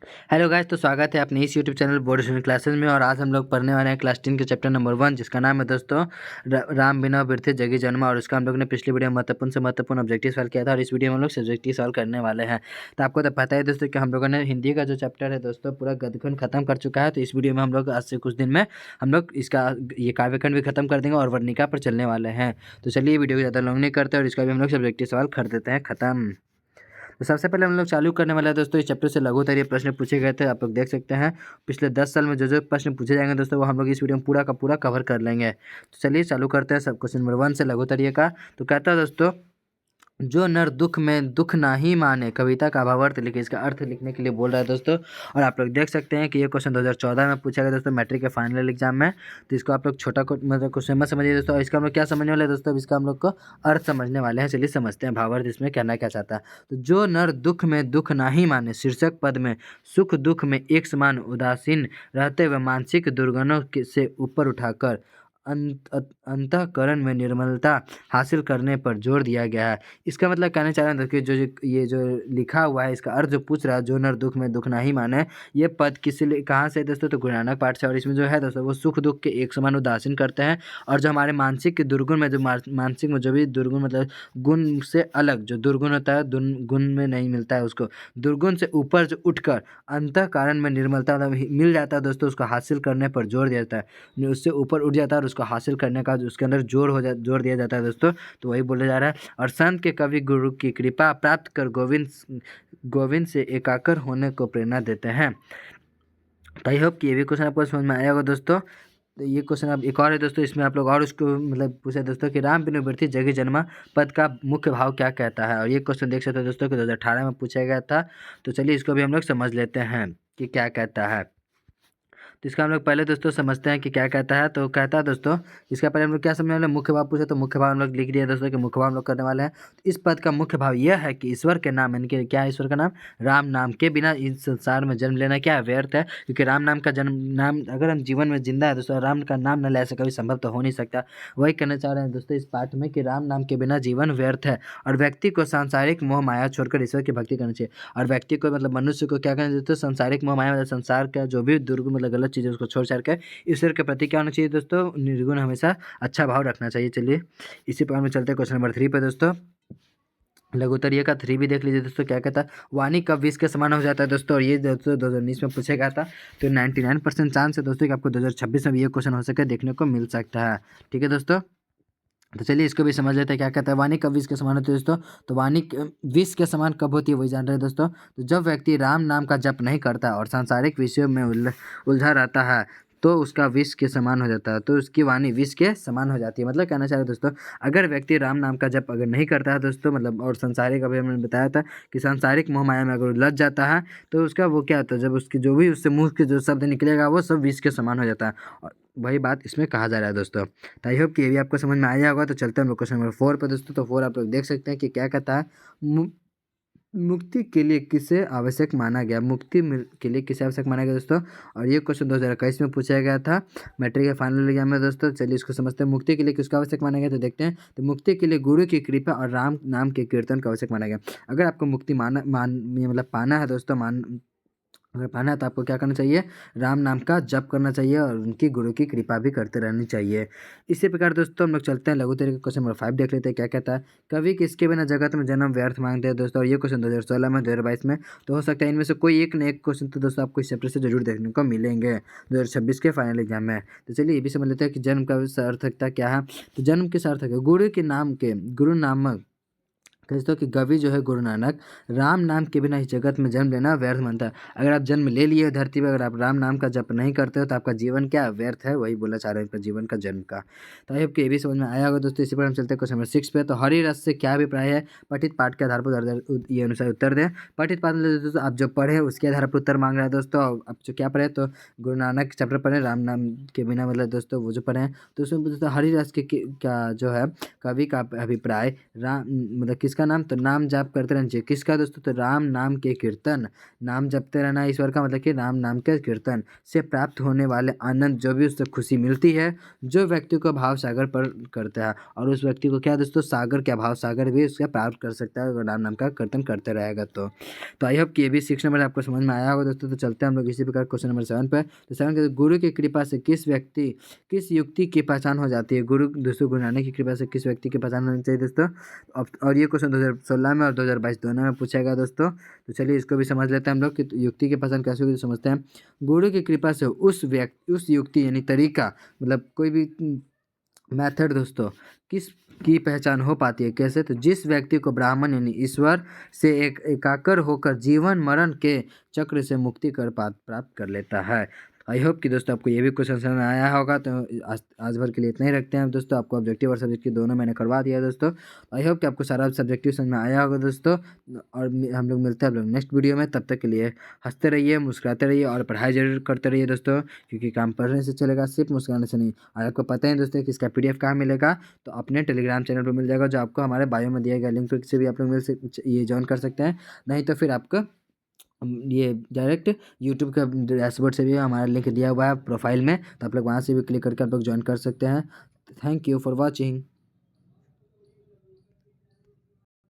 Hello guys, तो स्वागत है अपने इस YouTube channel board student classes में। और आज हम लोग पढ़ने वाले हैं क्लास 10 के चैप्टर नंबर 1, जिसका नाम है दोस्तों राम बिना बिरथे जगी जन्मा। और उसका हम लोग ने पिछली वीडियो में महत्वपूर्ण से महत्वपूर्ण ऑब्जेक्टिव सॉल्व किया था, और इस वीडियो में हम लोग सब्जेक्टिव सॉल्व करने वाले हैं। तो आपको तो पता है दोस्तों कि हम लोगों ने हिंदी का जो चैप्टर है दोस्तों पूरा गद्यखंड खत्म कर चुका है। तो इस वीडियो में हम लोग आज से कुछ दिन में हम लोग इसका ये काव्यखंड भी खत्म कर देंगे और वर्णिका पर चलने वाले हैं। तो चलिए वीडियो को ज़्यादा लॉन्ग नहीं करते और इसका भी हम लोग सब्जेक्टिव सवाल कर देते हैं खत्म। तो सबसे पहले हम लोग चालू करने वाले हैं दोस्तों इस चैप्टर से लघु उत्तरीय प्रश्न पूछे गए थे। आप लोग देख सकते हैं पिछले 10 साल में जो जो प्रश्न पूछे जाएंगे दोस्तों वो हम लोग इस वीडियो में पूरा का पूरा कवर कर लेंगे। तो चलिए चालू करते हैं सब क्वेश्चन नंबर 1 से लघु उत्तरीय का। तो कहता है दोस्तों, जो नर दुख में दुख ना ही माने, कविता का भावार्थ लिखे। इसका अर्थ लिखने के लिए बोल रहा है दोस्तों। और आप लोग देख सकते हैं कि ये क्वेश्चन 2014 में पूछा गया दोस्तों, मैट्रिक के फाइनल एग्जाम में। तो इसको आप लोग छोटा मतलब क्वेश्चन मत समझिए दोस्तों। और इसका हम लोग क्या समझने वाले हैं दोस्तों, अब इसका हम लोग को अर्थ समझने वाले हैं। चलिए समझते हैं भावार्थ इसमें कहना क्या चाहता है। तो जो नर दुख में दुख ना ही माने, शीर्षक पद में सुख दुख में एक समान उदासीन रहते हुए मानसिक दुर्गुणों से ऊपर उठाकर अंतःकरण में निर्मलता हासिल करने पर जोर दिया गया है। इसका मतलब कहना चाह रहे हैं कि ये जो लिखा हुआ है, इसका अर्थ जो पूछ रहा है, जो नर दुख में दुख ना ही माने, ये पद किसी लिए कहाँ से है दोस्तों, तो गुरु नानक पाठ से। और इसमें जो है दोस्तों वो सुख दुख के एक समान उदासीन करते हैं। और जो हमारे मानसिक के दुर्गुण में जो मानसिक में जो भी दुर्गुण मतलब गुण से अलग जो दुर्गुण होता है, गुण में नहीं मिलता है उसको, दुर्गुण से ऊपर जो उठकर अंतःकरण में निर्मलता मतलब मिल जाता है दोस्तों, उसको हासिल करने पर जोर दिया जाता है। उससे ऊपर उठ जाता है और उसको हासिल करने का उसके अंदर जोर दिया जाता है दोस्तों। तो वही बोला जा रहा है। और संत के कवि गुरु की कृपा प्राप्त कर गोविंद से एकाकर होने को प्रेरणा देते हैं। तो आई होप कि ये भी क्वेश्चन आपको समझ में आया होगा दोस्तों। तो ये क्वेश्चन अब एक और है दोस्तों, इसमें आप लोग और उसको मतलब पूछे दोस्तों कि राम बिनु बिरथि जगी जन्मा पद का मुख्य भाव क्या कहता है। और ये क्वेश्चन देख सकते हो दोस्तों कि 2018 में पूछा गया था। तो चलिए इसको भी हम लोग समझ लेते हैं कि क्या कहता है। तो इसका हम लोग पहले दोस्तों समझते हैं कि क्या कहता है। तो कहता है दोस्तों, इसका पहले हम लोग क्या समझने वाले, मुख्य भाव पूछे तो मुख्य भाव हम लोग लिख दिया दोस्तों कि मुख्य भाव हम लोग करने वाले हैं। तो इस पद का मुख्य भाव यह है कि ईश्वर के नाम यानी कि क्या है, ईश्वर का नाम, राम नाम के बिना इस संसार में जन्म लेना क्या है, व्यर्थ है। क्योंकि राम नाम का जन्म नाम अगर हम जीवन में जिंदा है दोस्तों, राम का नाम न ले ऐसा कभी संभव तो हो नहीं सकता। वही कहना चाह रहे हैं दोस्तों इस पाठ में कि राम नाम के बिना जीवन व्यर्थ है। और व्यक्ति को सांसारिक मोह माया छोड़कर ईश्वर की भक्ति करनी चाहिए। और व्यक्ति को मतलब मनुष्य को क्या करना चाहिए दोस्तों, सांसारिक मोह माया मतलब संसार का जो भी दुर्गुण मतलब गलत चीज़ है उसको छोड़ छाड़ कर ईश्वर के प्रति क्या होना चाहिए दोस्तों, निर्गुण हमेशा अच्छा भाव रखना चाहिए। चलिए इसी पर हम चलते हैं क्वेश्चन नंबर 3 पे दोस्तों। लघु उत्तरीय का 3 भी देख लीजिए दोस्तों क्या कहता है। वाणी कब विष के समान हो जाता है दोस्तों, और ये दोस्तों 2019 में पूछा गया था। तो 99% चांस है दोस्तों कि आपको 2026 में भी ये क्वेश्चन हो सके, देखने को मिल सकता है। ठीक है दोस्तों, तो चलिए इसको भी समझ लेते हैं क्या कहता है। वाणी कब विष के समान होती है दोस्तों, तो वाणी विष के समान कब होती है वही जान रहे हैं दोस्तों। तो जब व्यक्ति राम नाम का जप नहीं करता और सांसारिक विषयों में उलझा रहता है तो उसका विष के समान हो जाता है। तो उसकी वाणी विष के समान हो जाती है। मतलब कहना चाह रहे हैं दोस्तों, अगर व्यक्ति राम नाम का जप अगर नहीं करता है दोस्तों मतलब, और संसारिक अभी हमने बताया था कि सांसारिक मोह माया में अगर उलझ जाता है तो उसका वो क्या होता है, जब उसकी जो भी उससे मुँह के जो शब्द निकलेगा वो सब विष के समान हो जाता है। और वही बात इसमें कहा जा रहा है दोस्तों। तो आई होप कि ये भी आपको समझ में आया होगा। तो चलते हैं हम लोग क्वेश्चन नंबर 4 पर दोस्तों। तो 4 आप लोग देख सकते हैं कि क्या कहता है। मुक्ति के लिए किसे आवश्यक माना गया, के लिए किसे आवश्यक माना गया दोस्तों। और ये क्वेश्चन 2021 में पूछा गया था मैट्रिक के फाइनल एग्जाम में दोस्तों। चलिए इसको समझते हैं, मुक्ति के लिए किसका आवश्यक माना गया। तो देखते हैं, तो मुक्ति के लिए गुरु की कृपा और राम नाम के कीर्तन का आवश्यक माना गया। अगर आपको मुक्ति मतलब पाना है दोस्तों, अगर पाना है तो आपको क्या करना चाहिए, राम नाम का जप करना चाहिए और उनकी गुरु की कृपा भी करते रहनी चाहिए। इसी प्रकार दोस्तों हम लोग चलते हैं लघु उत्तरीय क्वेश्चन नंबर 5 देख लेते हैं क्या कहता है। कवि किसके बिना जगत में जन्म व्यर्थ मांगते हैं दोस्तों। और ये क्वेश्चन 2016 में 2022 में। तो हो सकता है इनमें से कोई एक न एक क्वेश्चन तो दोस्तों आपको इस चैप्टर से जरूर देखने को मिलेंगे 2026 के फाइनल एग्जाम में। तो चलिए ये भी समझ लेते हैं कि जन्म का सार्थकता क्या है। तो जन्म के सार्थक है गुरु के नाम के, गुरु नामक दोस्तों कि कवि जो है गुरु नानक राम नाम के बिना इस जगत में जन्म लेना व्यर्थ मानता है। अगर आप जन्म ले लिए धरती पर, अगर आप राम नाम का जप नहीं करते हो तो आपका जीवन क्या व्यर्थ है, वही बोला चाह रहे हैं आपका जीवन का जन्म का। तो आई होप कि ये भी समझ में आया होगा दोस्तों। इसी पर हम चलते हैं क्वेश्चन नंबर 6 पे। तो हरि रस से क्या अभिप्राय है, पठित पाठ के आधार पर ये अनुसार उत्तर दें। पठित पाठ में दोस्तों आप जो पढ़े उसके आधार पर उत्तर मांग रहे हैं दोस्तों। आप जो क्या पढ़े, तो गुरु नानक चैप्टर पढ़े राम नाम के बिना मतलब दोस्तों वो जो पढ़े हैं। तो उसमें दोस्तों हरि रस के क्या जो है कवि का अभिप्राय राम मतलब किस किसका नाम, तो नाम जाप करते रहना चाहिए। किसका दोस्तों, तो राम नाम के कीर्तन, नाम जपते रहना ईश्वर का मतलब कि राम नाम के कीर्तन से प्राप्त होने वाले आनंद, जो भी उससे खुशी मिलती है, जो व्यक्ति को भाव सागर पर करता है, और उस व्यक्ति को क्या दोस्तों, सागर क्या भाव सागर भी उसका प्राप्त कर सकता है अगर राम नाम का कीर्तन करते रहेगा तो आई होप कि ये भी 6 नंबर आपको समझ में आया होगा दोस्तों। तो चलते हैं हम लोग इसी प्रकार क्वेश्चन नंबर 7 पर। तो 7 के गुरु की कृपा से किस युक्ति की पहचान हो जाती है। गुरु नानक की कृपा से किस व्यक्ति की पहचान होनी चाहिए दोस्तों। और ये क्वेश्चन 2016 में और 2022 दोनों में पूछा गया दोस्तों। तो चलिए इसको भी समझ लेते हैं हम लोग कि युक्ति की पहचान कैसे होगी, तो समझते हैं। गुरु की कृपा से उस युक्ति यानी तरीका, मतलब कोई भी मेथड दोस्तों, किस की पहचान हो पाती है, कैसे, तो जिस व्यक्ति को ब्राह्मण यानी ईश्वर से एकाकर होकर जीवन मरण के चक्र से मुक्ति प्राप्त कर लेता है। आई होप कि दोस्तों आपको ये भी क्वेश्चन समझ में आया होगा। तो आज भर के लिए इतना ही रखते हैं दोस्तों। आपको ऑब्जेक्टिव और सब्जेक्टिव दोनों मैंने करवा दिया है दोस्तों। आई होप कि आपको सारा सब्जेक्टिव समझ में आया होगा दोस्तों। और हम लोग मिलते हैं आप लोग नेक्स्ट वीडियो में। तब तक के लिए हंसते रहिए, मुस्कुराते रहिए और पढ़ाई जरूर करते रहिए दोस्तों, क्योंकि काम पढ़ने से चलेगा, सिर्फ मुस्कुराने से नहीं। और आपको पता है दोस्तों कि इसका PDF कहाँ मिलेगा, तो अपने टेलीग्राम चैनल पर मिल जाएगा, जो आपको हमारे बायो में दिया गया लिंक पर से भी आप लोग ये ज्वाइन कर सकते हैं। नहीं तो फिर आपको ये डायरेक्ट यूट्यूब का डैशबोर्ड से भी हमारा लिंक दिया हुआ है प्रोफाइल में, तो आप लोग वहाँ से भी क्लिक करके आप लोग ज्वाइन कर सकते हैं। Thank you for watching.